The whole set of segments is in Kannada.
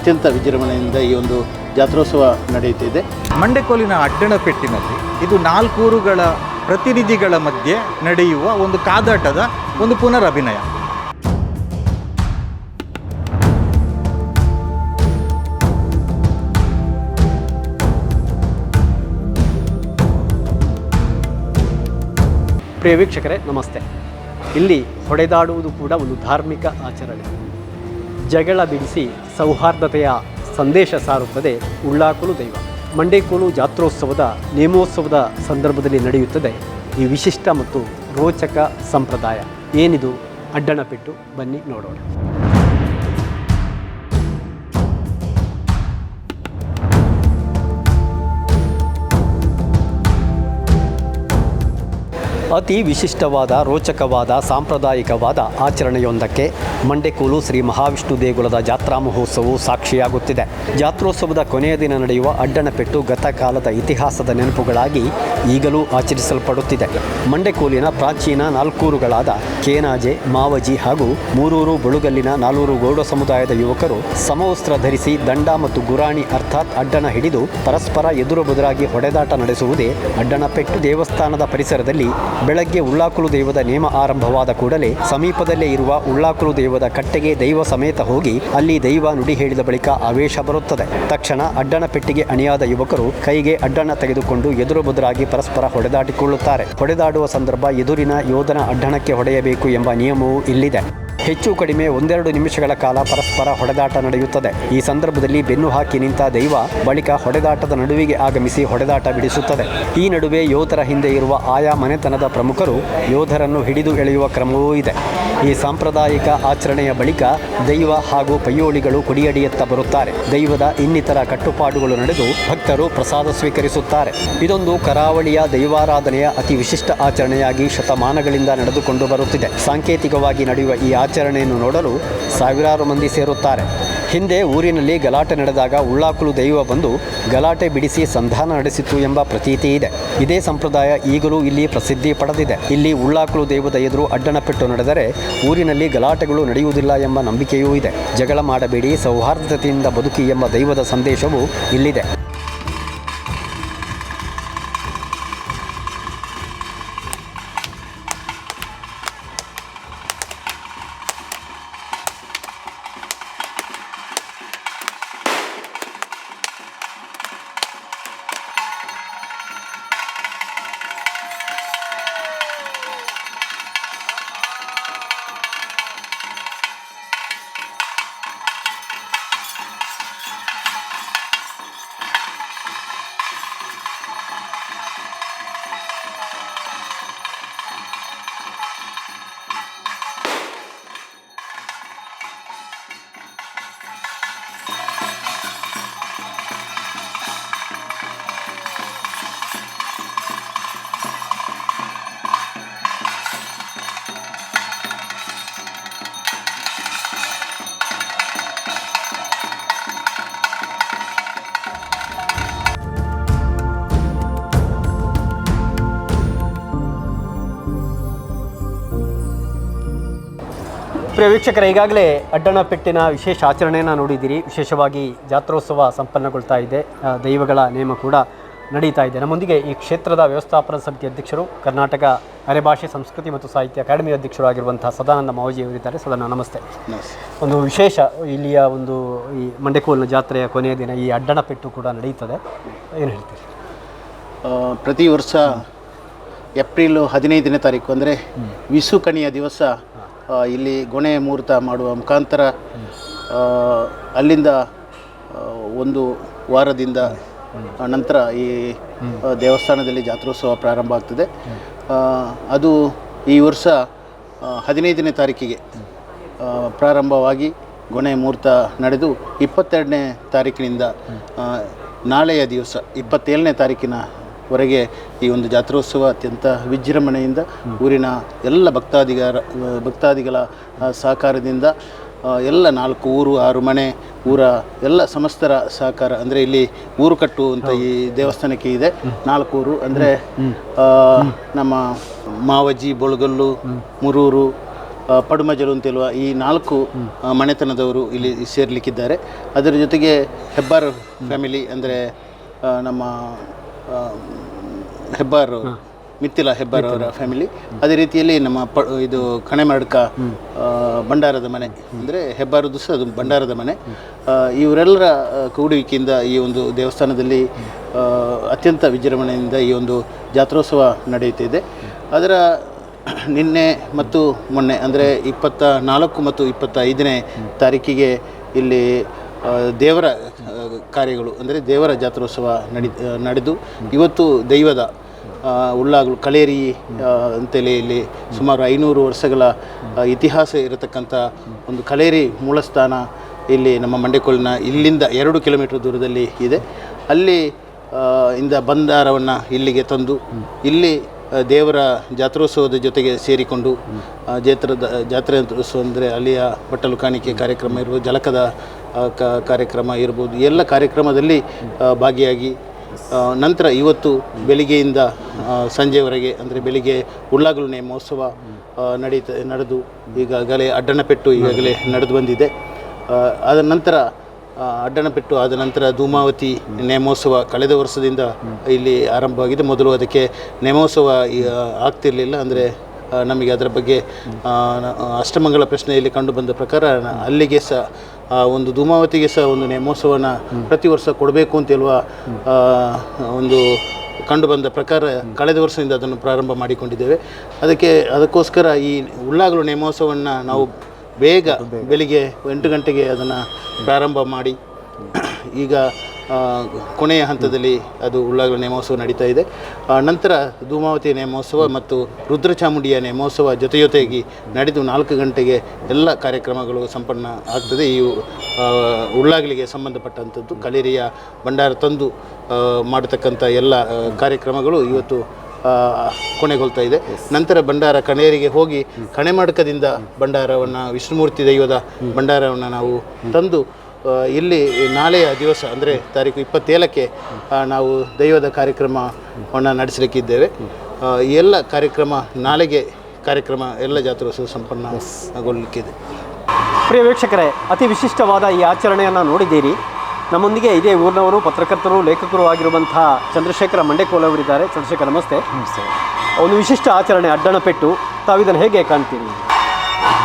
ಅತ್ಯಂತ ವಿಜೃಂಭಣೆಯಿಂದ ಈ ಒಂದು ಜಾತ್ರೋತ್ಸವ ನಡೆಯುತ್ತಿದೆ. ಮಂಡೆಕೋಲಿನ ಅಡ್ಡಣಪೆಟ್ಟಿನಲ್ಲಿ ಇದು 4 ಊರುಗಳ ಪ್ರತಿನಿಧಿಗಳ ಮಧ್ಯೆ ನಡೆಯುವ ಒಂದು ಕಾದಾಟದ ಒಂದು ಪುನರಭಿನಯ. ಪ್ರಿಯ ವೀಕ್ಷಕರೇ ನಮಸ್ತೆ. ಇಲ್ಲಿ ಹೊಡೆದಾಡುವುದು ಕೂಡ ಒಂದು ಧಾರ್ಮಿಕ ಆಚರಣೆ. ಜಗಳ ಬಿಡಿಸಿ ಸೌಹಾರ್ದತೆಯ ಸಂದೇಶ ಸಾರುತ್ತದೆ ಉಳ್ಳಾಕುಲು ದೈವ. ಮಂಡೆಕೋಲು ಜಾತ್ರೋತ್ಸವದ ನೇಮೋತ್ಸವದ ಸಂದರ್ಭದಲ್ಲಿ ನಡೆಯುತ್ತದೆ ಈ ವಿಶಿಷ್ಟ ಮತ್ತು ರೋಚಕ ಸಂಪ್ರದಾಯ. ಏನಿದು ಅಡ್ಡಣಪೆಟ್ಟು? ಬನ್ನಿ ನೋಡೋಣ. ಅತಿ ವಿಶಿಷ್ಟವಾದ ರೋಚಕವಾದ ಸಾಂಪ್ರದಾಯಿಕವಾದ ಆಚರಣೆಯೊಂದಕ್ಕೆ ಮಂಡೆಕೋಲು ಶ್ರೀ ಮಹಾವಿಷ್ಣು ದೇಗುಲದ ಜಾತ್ರಾ ಮಹೋತ್ಸವವು ಸಾಕ್ಷಿಯಾಗುತ್ತಿದೆ. ಜಾತ್ರೋತ್ಸವದ ಕೊನೆಯ ದಿನ ನಡೆಯುವ ಅಡ್ಡಣಪೆಟ್ಟು ಗತಕಾಲದ ಇತಿಹಾಸದ ನೆನಪುಗಳಾಗಿ ಈಗಲೂ ಆಚರಿಸಲ್ಪಡುತ್ತಿದೆ. ಮಂಡೆಕೋಲಿನ ಪ್ರಾಚೀನ 4 ಊರುಗಳಾದ ಕೇನಾಜೆ, ಮಾವಜಿ ಹಾಗೂ ಮೂರೂರು ಬಳುಗಲ್ಲಿನ 4 ಗೌಡ ಸಮುದಾಯದ ಯುವಕರು ಸಮವಸ್ತ್ರ ಧರಿಸಿ ದಂಡ ಮತ್ತು ಗುರಾಣಿ ಅರ್ಥಾತ್ ಅಡ್ಡಣ ಹಿಡಿದು ಪರಸ್ಪರ ಎದುರು ಬದುರಾಗಿ ಹೊಡೆದಾಟ ನಡೆಸುವುದೇ ಅಡ್ಡಣಪೆಟ್ಟು. ದೇವಸ್ಥಾನದ ಪರಿಸರದಲ್ಲಿ ಬೆಳಗ್ಗೆ ಉಳ್ಳಾಕುಲು ದೈವದ ನೇಮ ಆರಂಭವಾದ ಕೂಡಲೇ ಸಮೀಪದಲ್ಲೇ ಇರುವ ಉಳ್ಳಾಕುಲು ದೈವದ ಕಟ್ಟೆಗೆ ದೈವ ಸಮೇತ ಹೋಗಿ ಅಲ್ಲಿ ದೈವ ನುಡಿ ಹೇಳಿದ ಬಳಿಕ ಆವೇಶ ಬರುತ್ತದೆ. ತಕ್ಷಣ ಅಡ್ಡಣ ಪೆಟ್ಟಿಗೆ ಅಣಿಯಾದ ಯುವಕರು ಕೈಗೆ ಅಡ್ಡಣ ತೆಗೆದುಕೊಂಡು ಎದುರು ಬದುರಾಗಿ ಪರಸ್ಪರ ಹೊಡೆದಾಡಿಕೊಳ್ಳುತ್ತಾರೆ. ಹೊಡೆದಾಡುವ ಸಂದರ್ಭ ಎದುರಿನ ಯೋಧನ ಅಡ್ಡಣಕ್ಕೆ ಹೊಡೆಯಬೇಕು ಎಂಬ ನಿಯಮವೂ ಇಲ್ಲಿದೆ. ಹೆಚ್ಚು ಕಡಿಮೆ 1-2 ನಿಮಿಷಗಳ ಕಾಲ ಪರಸ್ಪರ ಹೊಡೆದಾಟ ನಡೆಯುತ್ತದೆ. ಈ ಸಂದರ್ಭದಲ್ಲಿ ಬೆನ್ನು ಹಾಕಿ ನಿಂತ ದೈವ ಬಳಿಕ ಹೊಡೆದಾಟದ ನಡುವಿಗೆ ಆಗಮಿಸಿ ಹೊಡೆದಾಟ ಬಿಡಿಸುತ್ತದೆ. ಈ ನಡುವೆ ಯೋಧರ ಹಿಂದೆ ಇರುವ ಆಯಾ ಮನೆತನದ ಪ್ರಮುಖರು ಯೋಧರನ್ನು ಹಿಡಿದು ಎಳೆಯುವ ಕ್ರಮವೂ ಇದೆ. ಈ ಸಾಂಪ್ರದಾಯಿಕ ಆಚರಣೆಯ ಬಳಿಕ ದೈವ ಹಾಗೂ ಪಯ್ಯೋಳಿಗಳು ಕೊಡಿಯಡಿಯತ್ತ ಬರುತ್ತಾರೆ. ದೈವದ ಇನ್ನಿತರ ಕಟ್ಟುಪಾಡುಗಳು ನಡೆದು ಭಕ್ತರು ಪ್ರಸಾದ ಸ್ವೀಕರಿಸುತ್ತಾರೆ. ಇದೊಂದು ಕರಾವಳಿಯ ದೈವಾರಾಧನೆಯ ಅತಿ ವಿಶಿಷ್ಟ ಆಚರಣೆಯಾಗಿ ಶತಮಾನಗಳಿಂದ ನಡೆದುಕೊಂಡು ಬರುತ್ತಿದೆ. ಸಾಂಕೇತಿಕವಾಗಿ ನಡೆಯುವ ಈ ಆಚರಣೆಯನ್ನು ನೋಡಲು ಸಾವಿರಾರು ಮಂದಿ ಸೇರುತ್ತಾರೆ. ಹಿಂದೆ ಊರಿನಲ್ಲಿ ಗಲಾಟೆ ನಡೆದಾಗ ಉಳ್ಳಾಕುಲು ದೈವ ಬಂದು ಗಲಾಟೆ ಬಿಡಿಸಿ ಸಂಧಾನ ನಡೆಸಿತು ಎಂಬ ಪ್ರತೀತಿ ಇದೆ. ಇದೇ ಸಂಪ್ರದಾಯ ಈಗಲೂ ಇಲ್ಲಿ ಪ್ರಸಿದ್ಧಿ ಪಡೆದಿದೆ. ಇಲ್ಲಿ ಉಳ್ಳಾಕುಲು ದೈವದ ಎದುರು ಅಡ್ಡಣಪೆಟ್ಟು ನಡೆದರೆ ಊರಿನಲ್ಲಿ ಗಲಾಟೆಗಳು ನಡೆಯುವುದಿಲ್ಲ ಎಂಬ ನಂಬಿಕೆಯೂ ಇದೆ. ಜಗಳ ಮಾಡಬೇಡಿ, ಸೌಹಾರ್ದತೆಯಿಂದ ಬದುಕಿ ಎಂಬ ದೈವದ ಸಂದೇಶವೂ ಇಲ್ಲಿದೆ. ಪ್ರಿಯ ವೀಕ್ಷಕರೇ, ಈಗಾಗಲೇ ಅಡ್ಡಣಪೆಟ್ಟಿನ ವಿಶೇಷ ಆಚರಣೆಯನ್ನು ನೋಡಿದ್ದೀರಿ. ವಿಶೇಷವಾಗಿ ಜಾತ್ರೋತ್ಸವ ಸಂಪನ್ನಗೊಳ್ತಾ ಇದೆ. ದೈವಗಳ ನೇಮ ಕೂಡ ನಡೀತಾ ಇದೆ. ನಮ್ಮೊಂದಿಗೆ ಈ ಕ್ಷೇತ್ರದ ವ್ಯವಸ್ಥಾಪನಾ ಸಮಿತಿ ಅಧ್ಯಕ್ಷರು, ಕರ್ನಾಟಕ ಅರೆಭಾಷೆ ಸಂಸ್ಕೃತಿ ಮತ್ತು ಸಾಹಿತ್ಯ ಅಕಾಡೆಮಿ ಅಧ್ಯಕ್ಷರು ಆಗಿರುವಂತಹ ಸದಾನಂದ ಮಾವಜಿ ಅವರಿದ್ದಾರೆ. ಸದಾನಂದ ನಮಸ್ತೆ. ಒಂದು ವಿಶೇಷ ಇಲ್ಲಿಯ ಒಂದು ಈ ಮಂಡೆಕೋಲಿನ ಜಾತ್ರೆಯ ಕೊನೆಯ ದಿನ ಈ ಅಡ್ಡಣಪೆಟ್ಟು ಕೂಡ ನಡೆಯುತ್ತದೆ. ಏನು ಹೇಳ್ತೀರಿ? ಪ್ರತಿ ವರ್ಷ ಏಪ್ರಿಲ್ 15ನೇ ತಾರೀಕು ಅಂದರೆ ವಿಸು ಕಣಿಯ ದಿವಸ ಇಲ್ಲಿ ಗೊಣೆ ಮುಹೂರ್ತ ಮಾಡುವ ಮುಖಾಂತರ ಅಲ್ಲಿಂದ ಒಂದು ವಾರದಿಂದ ನಂತರ ಈ ದೇವಸ್ಥಾನದಲ್ಲಿ ಜಾತ್ರೋತ್ಸವ ಪ್ರಾರಂಭ ಆಗ್ತದೆ. ಅದು ಈ ವರ್ಷ 15ನೇ ತಾರೀಕಿಗೆ ಪ್ರಾರಂಭವಾಗಿ ಗೊಣೆ ಮುಹೂರ್ತ ನಡೆದು 22ನೇ ತಾರೀಕಿನಿಂದ ನಾಳೆಯ ದಿವಸ 27ನೇ ತಾರೀಕಿನವರೆಗೆ ಈ ಒಂದು ಜಾತ್ರೋತ್ಸವ ಅತ್ಯಂತ ವಿಜೃಂಭಣೆಯಿಂದ ಊರಿನ ಎಲ್ಲ ಭಕ್ತಾದಿಗಳ ಸಹಕಾರದಿಂದ ಎಲ್ಲ 4 ಊರು 6 ಮನೆ ಊರ ಎಲ್ಲ ಸಮಸ್ತರ ಸಹಕಾರ, ಅಂದರೆ ಇಲ್ಲಿ ಊರು ಕಟ್ಟು ಅಂತ ಈ ದೇವಸ್ಥಾನಕ್ಕೆ ಇದೆ. 4 ಊರು ಅಂದರೆ ನಮ್ಮ ಮಾವಜಿ, ಬಳುಗಲ್ಲು, ಮುರೂರು, ಪಡುಮಜಲು ಅಂತೇಳುವ ಈ 4 ಮನೆತನದವರು ಇಲ್ಲಿ ಸೇರಲಿಕ್ಕಿದ್ದಾರೆ. ಅದರ ಜೊತೆಗೆ ಹೆಬ್ಬಾರ್ ಫ್ಯಾಮಿಲಿ ಅಂದರೆ ನಮ್ಮ ಹೆಬ್ಬಾರ್ ಮಿತ್ತಿಲ ಹೆಬ್ಬಾರ್ ಅವರ ಫ್ಯಾಮಿಲಿ, ಅದೇ ರೀತಿಯಲ್ಲಿ ನಮ್ಮ ಇದು ಕಣೆಮಡ್ಕ ಭಂಡಾರದ ಮನೆ ಅಂದರೆ ಹೆಬ್ಬಾರದು ಸಹ ಅದು ಭಂಡಾರದ ಮನೆ. ಇವರೆಲ್ಲರ ಕೂಡುವಿಕೆಯಿಂದ ಈ ಒಂದು ದೇವಸ್ಥಾನದಲ್ಲಿ ಅತ್ಯಂತ ವಿಜೃಂಭಣೆಯಿಂದ ಈ ಒಂದು ಜಾತ್ರೋತ್ಸವ ನಡೆಯುತ್ತಿದೆ. ಅದರ ನಿನ್ನೆ ಮತ್ತು ಮೊನ್ನೆ ಅಂದರೆ 24 ಮತ್ತು 25ನೇ ತಾರೀಕಿಗೆ ಇಲ್ಲಿ ದೇವರ ಕಾರ್ಯಗಳು ಅಂದರೆ ದೇವರ ಜಾತ್ರೋತ್ಸವ ನಡೆದು ಇವತ್ತು ದೈವದ ಉಳ್ಳಾಗಲು ಕಳೇರಿ ಅಂತೇಳಿ ಇಲ್ಲಿ ಸುಮಾರು 500 ವರ್ಷಗಳ ಇತಿಹಾಸ ಇರತಕ್ಕಂಥ ಒಂದು ಕಳೇರಿ ಮೂಲಸ್ಥಾನ ಇಲ್ಲಿ ನಮ್ಮ ಮಂಡೆಕೋಲಿನ ಇಲ್ಲಿಂದ 2 ಕಿಲೋಮೀಟರ್ ದೂರದಲ್ಲಿ ಇದೆ. ಅಲ್ಲಿ ಇಂದ ಭಂಡಾರವನ್ನು ಇಲ್ಲಿಗೆ ತಂದು ಇಲ್ಲಿ ದೇವರ ಜಾತ್ರೋತ್ಸವದ ಜೊತೆಗೆ ಸೇರಿಕೊಂಡು ಜಾತ್ರೋತ್ಸವ ಅಂದರೆ ಅಲ್ಲಿಯ ಬಟ್ಟಲು ಕಾಣಿಕೆ ಕಾರ್ಯಕ್ರಮ ಇರ್ಬೋದು, ಜಲಕದ ಕಾರ್ಯಕ್ರಮ ಇರ್ಬೋದು, ಎಲ್ಲ ಕಾರ್ಯಕ್ರಮದಲ್ಲಿ ಭಾಗಿಯಾಗಿ ನಂತರ ಇವತ್ತು ಬೆಳಿಗ್ಗೆಯಿಂದ ಸಂಜೆವರೆಗೆ ಅಂದರೆ ಬೆಳಿಗ್ಗೆ ಉಳ್ಳಾಗಲು ನೇಮೋತ್ಸವ ನಡೆದು ಈಗಾಗಲೇ ಅಡ್ಡಣಪೆಟ್ಟು ಈಗಾಗಲೇ ನಡೆದು ಬಂದಿದೆ. ಅದರ ನಂತರ ಅಡ್ಡಣಪೆಟ್ಟು ಆದ ನಂತರ ಧೂಮಾವತಿ ನೇಮೋತ್ಸವ ಕಳೆದ ವರ್ಷದಿಂದ ಇಲ್ಲಿ ಆರಂಭವಾಗಿದೆ. ಮೊದಲು ಅದಕ್ಕೆ ನೇಮೋತ್ಸವ ಆಗ್ತಿರಲಿಲ್ಲ, ಅಂದರೆ ನಮಗೆ ಅದರ ಬಗ್ಗೆ ಅಷ್ಟಮಂಗಲ ಪ್ರಶ್ನೆಯಲ್ಲಿ ಕಂಡುಬಂದ ಪ್ರಕಾರ ಅಲ್ಲಿಗೆ ಸಹ ಒಂದು ಧೂಮಾವತಿಗೆ ಸಹ ಒಂದು ನೇಮೋತ್ಸವನ ಪ್ರತಿ ವರ್ಷ ಕೊಡಬೇಕು ಅಂತ ಹೇಳುವ ಒಂದು ಕಂಡುಬಂದ ಪ್ರಕಾರ ಕಳೆದ ವರ್ಷದಿಂದ ಅದನ್ನು ಪ್ರಾರಂಭ ಮಾಡಿಕೊಂಡಿದ್ದೇವೆ. ಅದಕ್ಕೋಸ್ಕರ ಈ ಉಳ್ಳಾಗಲು ನೇಮೋತ್ಸವವನ್ನು ನಾವು ಬೇಗ ಬೆಳಿಗ್ಗೆ 8 ಗಂಟೆಗೆ ಅದನ್ನು ಪ್ರಾರಂಭ ಮಾಡಿ ಈಗ ಕೊನೆಯ ಹಂತದಲ್ಲಿ ಅದು ಉಳ್ಳಾಗಲು ನೇಮೋತ್ಸವ ನಡೀತಾ ಇದೆ. ನಂತರ ಧೂಮಾವತಿ ನೇಮೋತ್ಸವ ಮತ್ತು ರುದ್ರಚಾಮುಂಡಿಯ ನೇಮೋತ್ಸವ ಜೊತೆಯಾಗಿ ನಡೆದು 4 ಗಂಟೆಗೆ ಎಲ್ಲ ಕಾರ್ಯಕ್ರಮಗಳು ಸಂಪನ್ನ ಆಗ್ತದೆ. ಈ ಉಳ್ಳಾಗಲಿಗೆ ಸಂಬಂಧಪಟ್ಟಂಥದ್ದು ಕಳೇರಿಯ ಭಂಡಾರ ತಂದು ಮಾಡತಕ್ಕಂಥ ಎಲ್ಲ ಕಾರ್ಯಕ್ರಮಗಳು ಇವತ್ತು ಕೊನೆಗೊಳ್ತಾ ಇದೆ. ನಂತರ ಭಂಡಾರ ಕಣೇರಿಗೆ ಹೋಗಿ ಕಣೆಮಡ್ಕದಿಂದ ಭಂಡಾರವನ್ನು ವಿಷ್ಣುಮೂರ್ತಿ ದೈವದ ಭಂಡಾರವನ್ನು ನಾವು ತಂದು ಇಲ್ಲಿ ನಾಳೆಯ ದಿವಸ ಅಂದರೆ ತಾರೀಕು 27ಕ್ಕೆ ನಾವು ದೈವದ ಕಾರ್ಯಕ್ರಮವನ್ನು ನಡೆಸಲಿಕ್ಕಿದ್ದೇವೆ. ಈ ಎಲ್ಲ ಕಾರ್ಯಕ್ರಮ ನಾಳೆಗೆ ಎಲ್ಲ ಜಾತ್ರೋತ್ಸವ ಸಂಪನ್ನಗೊಳ್ಳಲಿಕ್ಕಿದೆ. ಪ್ರಿಯ ವೀಕ್ಷಕರೇ, ಅತಿ ವಿಶಿಷ್ಟವಾದ ಈ ಆಚರಣೆಯನ್ನು ನೋಡಿದ್ದೀರಿ. ನಮ್ಮೊಂದಿಗೆ ಇದೇ ಊರಿನವರು, ಪತ್ರಕರ್ತರು, ಲೇಖಕರು ಆಗಿರುವಂತಹ ಚಂದ್ರಶೇಖರ ಮಂಡೆಕೋಲ್ ಅವರಿದ್ದಾರೆ. ಚಂದ್ರಶೇಖರ್ ನಮಸ್ತೆ. ನಮಸ್ತೆ. ಒಂದು ವಿಶಿಷ್ಟ ಆಚರಣೆ ಅಡ್ಡಣಪೆಟ್ಟು, ತಾವು ಇದನ್ನು ಹೇಗೆ ಕಾಣ್ತೀರಿ?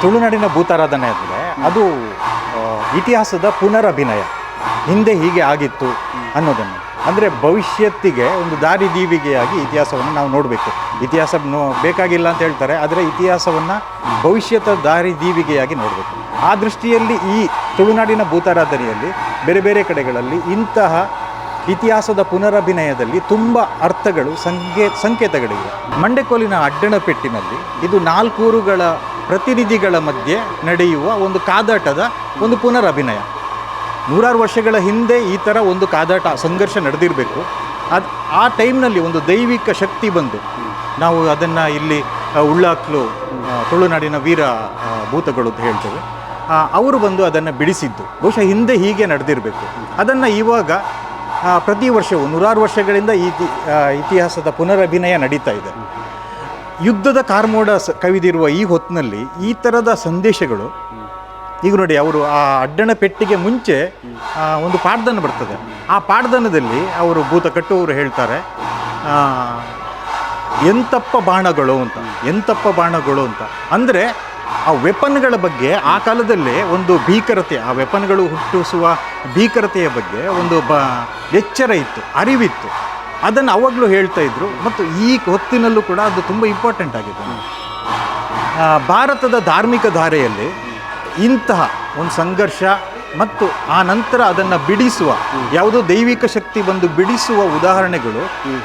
ತುಳುನಾಡಿನ ಭೂತಾರಾಧನೆ ಅಂದರೆ ಅದು ಇತಿಹಾಸದ ಪುನರಭಿನಯ. ಹಿಂದೆ ಹೀಗೆ ಆಗಿತ್ತು ಅನ್ನೋದನ್ನು, ಅಂದರೆ ಭವಿಷ್ಯತ್ತಿಗೆ ಒಂದು ದಾರಿದೀವಿಗೆಯಾಗಿ ಇತಿಹಾಸವನ್ನು ನಾವು ನೋಡಬೇಕು. ಇತಿಹಾಸ ಬೇಕಾಗಿಲ್ಲ ಅಂತ ಹೇಳ್ತಾರೆ, ಆದರೆ ಇತಿಹಾಸವನ್ನು ಭವಿಷ್ಯದ ದಾರಿದೀವಿಗೆಯಾಗಿ ನೋಡಬೇಕು. ಆ ದೃಷ್ಟಿಯಲ್ಲಿ ಈ ತುಳುನಾಡಿನ ಭೂತಾರಾಧನೆಯಲ್ಲಿ ಬೇರೆ ಬೇರೆ ಕಡೆಗಳಲ್ಲಿ ಇಂತಹ ಇತಿಹಾಸದ ಪುನರಭಿನಯದಲ್ಲಿ ತುಂಬ ಅರ್ಥಗಳು, ಸಂಕೇತಗಳಿವೆ. ಮಂಡೆಕೋಲಿನ ಅಡ್ಡಣಪೆಟ್ಟಿನಲ್ಲಿ ಇದು 4 ಊರುಗಳ ಪ್ರತಿನಿಧಿಗಳ ಮಧ್ಯೆ ನಡೆಯುವ ಒಂದು ಕಾದಾಟದ ಒಂದು ಪುನರಭಿನಯ. 100 ವರ್ಷಗಳ ಹಿಂದೆ ಈ ಥರ ಒಂದು ಕಾದಾಟ, ಸಂಘರ್ಷ ನಡೆದಿರಬೇಕು. ಆ ಟೈಮ್ನಲ್ಲಿ ಒಂದು ದೈವಿಕ ಶಕ್ತಿ ಬಂದು, ನಾವು ಅದನ್ನು ಇಲ್ಲಿ ಉಳ್ಳಾಕ್ಲು ತುಳುನಾಡಿನ ವೀರ ಭೂತಗಳು ಅಂತ ಹೇಳ್ತೇವೆ, ಅವರು ಬಂದು ಅದನ್ನು ಬಿಡಿಸಿದ್ದು ಬಹುಶಃ ಹಿಂದೆ ಹೀಗೆ ನಡೆದಿರಬೇಕು. ಅದನ್ನು ಇವಾಗ ಪ್ರತಿ ವರ್ಷವೂ 100 ವರ್ಷಗಳಿಂದ ಇತಿಹಾಸದ ಪುನರಭಿನಯ ನಡೀತಾ ಇದೆ. ಯುದ್ಧದ ಕಾರ್ಮೋಡ ಕವಿದಿರುವ ಈ ಹೊತ್ತಿನಲ್ಲಿ ಈ ಥರದ ಸಂದೇಶಗಳು, ಈಗ ನೋಡಿ, ಅವರು ಆ ಅಡ್ಡಣಪೆಟ್ಟಿಗೆ ಮುಂಚೆ ಒಂದು ಪಾಡ್ದನ ಬರ್ತದೆ. ಆ ಪಾಡ್ದನದಲ್ಲಿ ಅವರು ಭೂತ ಕಟ್ಟುವವರು ಹೇಳ್ತಾರೆ, ಎಂತಪ್ಪ ಬಾಣಗಳು ಅಂತ. ಅಂದರೆ ಆ ವೆಪನ್ಗಳ ಬಗ್ಗೆ ಆ ಕಾಲದಲ್ಲೇ ಒಂದು ಭೀಕರತೆ, ಆ ವೆಪನ್ಗಳು ಹುಟ್ಟಿಸುವ ಭೀಕರತೆಯ ಬಗ್ಗೆ ಒಂದು ಎಚ್ಚರ ಇತ್ತು, ಅರಿವಿತ್ತು. ಅದನ್ನು ಅವಾಗಲೂ ಹೇಳ್ತಾ ಇದ್ರು. ಮತ್ತು ಈ ಹೊತ್ತಿನಲ್ಲೂ ಕೂಡ ಅದು ತುಂಬ ಇಂಪಾರ್ಟೆಂಟ್ ಆಗಿದೆ. ಭಾರತದ ಧಾರ್ಮಿಕ ಧಾರೆಯಲ್ಲಿ ಇಂತಹ ಒಂದು ಸಂಘರ್ಷ ಮತ್ತು ಆ ನಂತರ ಅದನ್ನು ಬಿಡಿಸುವ, ಯಾವುದೋ ದೈವಿಕ ಶಕ್ತಿ ಬಂದು ಬಿಡಿಸುವ ಉದಾಹರಣೆಗಳು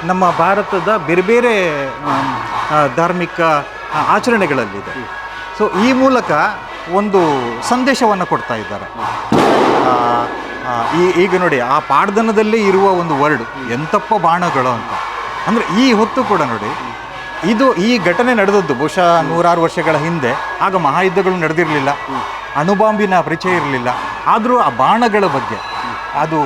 ನಮ್ಮ ಭಾರತದ ಬೇರೆ ಬೇರೆ ಧಾರ್ಮಿಕ ಆಚರಣೆಗಳಲ್ಲಿದೆ. ಸೊ ಈ ಮೂಲಕ ಒಂದು ಸಂದೇಶವನ್ನು ಕೊಡ್ತಾ ಇದ್ದಾರೆ. ಈಗ ನೋಡಿ, ಆ ಪಾಡ್ದನದಲ್ಲಿ ಇರುವ ಒಂದು ವರ್ಡ್ ಎಂತಪ್ಪ ಬಾಣಗಳು ಅಂತ. ಅಂದರೆ ಈ ಹೊತ್ತು ಕೂಡ ನೋಡಿ, ಈ ಘಟನೆ ನಡೆದದ್ದು ಬಹುಶಃ 106 ವರ್ಷಗಳ ಹಿಂದೆ. ಆಗ ಮಹಾಯುದ್ಧಗಳು ನಡೆದಿರಲಿಲ್ಲ, ಅಣುಬಾಂಬಿನ ಪರಿಚಯ ಇರಲಿಲ್ಲ. ಆದರೂ ಆ ಬಾಣಗಳ ಬಗ್ಗೆ, ಅದು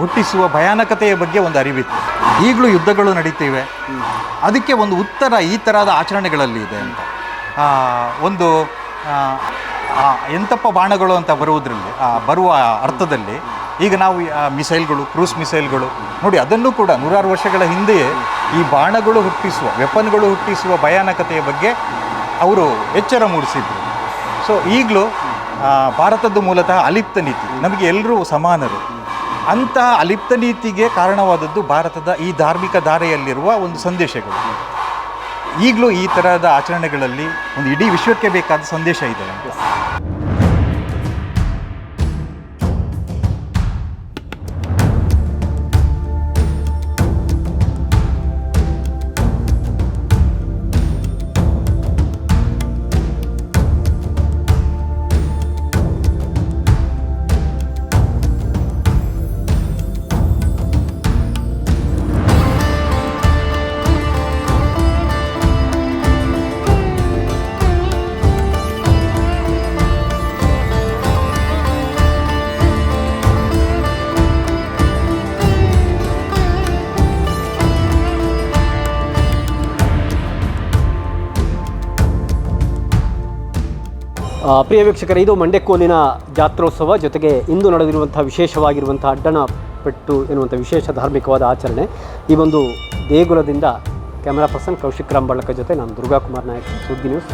ಹುಟ್ಟಿಸುವ ಭಯಾನಕತೆಯ ಬಗ್ಗೆ ಒಂದು ಅರಿವಿತ್ತು. ಈಗಲೂ ಯುದ್ಧಗಳು ನಡೀತಿವೆ, ಅದಕ್ಕೆ ಒಂದು ಉತ್ತರ ಈ ಥರದ ಆಚರಣೆಗಳಲ್ಲಿ ಇದೆ ಅಂತ. ಒಂದು ಎಂತಪ್ಪ ಬಾಣಗಳು ಅಂತ ಬರುವುದರಲ್ಲಿ ಬರುವ ಅರ್ಥದಲ್ಲಿ ಈಗ ನಾವು ಮಿಸೈಲ್ಗಳು, ಕ್ರೂಸ್ ಮಿಸೈಲ್ಗಳು ನೋಡಿ, ಅದನ್ನು ಕೂಡ 100 ವರ್ಷಗಳ ಹಿಂದೆಯೇ ಈ ಬಾಣಗಳು ಹುಟ್ಟಿಸುವ, ವೆಪನ್ಗಳು ಹುಟ್ಟಿಸುವ ಭಯಾನಕತೆಯ ಬಗ್ಗೆ ಅವರು ಎಚ್ಚರ ಮೂಡಿಸಿದ್ರು. ಸೊ ಈಗಲೂ ಭಾರತದ್ದು ಮೂಲತಃ ಅಲಿಪ್ತ ನೀತಿ, ನಮಗೆ ಎಲ್ಲರೂ ಸಮಾನರು ಅಂತ ಅಲಿಪ್ತ ನೀತಿಗೆ ಕಾರಣವಾದದ್ದು ಭಾರತದ ಈ ಧಾರ್ಮಿಕ ಧಾರೆಯಲ್ಲಿರುವ ಒಂದು ಸಂದೇಶಗಳು. ಈಗಲೂ ಈ ಥರದ ಆಚರಣೆಗಳಲ್ಲಿ ಒಂದು ಇಡೀ ವಿಶ್ವಕ್ಕೆ ಬೇಕಾದ ಸಂದೇಶ ಇದೆ ಅಂತ. ಪ್ರಿಯ ವೀಕ್ಷಕರೇ, ಇದು ಮಂಡೆಕೋಲಿನ ಜಾತ್ರೋತ್ಸವ, ಜೊತೆಗೆ ಇಂದು ನಡೆದಿರುವಂಥ ವಿಶೇಷವಾಗಿರುವಂಥ ಅಡ್ಡಣ ಪೆಟ್ಟು ಎನ್ನುವಂಥ ವಿಶೇಷ ಧಾರ್ಮಿಕವಾದ ಆಚರಣೆ. ಈ ಒಂದು ದೇಗುಲದಿಂದ ಕ್ಯಾಮರಾ ಪರ್ಸನ್ ಕೌಶಿಕ್ ರಾಮ್ ಬಳ್ಳಕ ಜೊತೆ ನಾನು ದುರ್ಗಾಕುಮಾರ್ ನಾಯಕ್, ಸುದ್ದಿ ನ್ಯೂಸ್.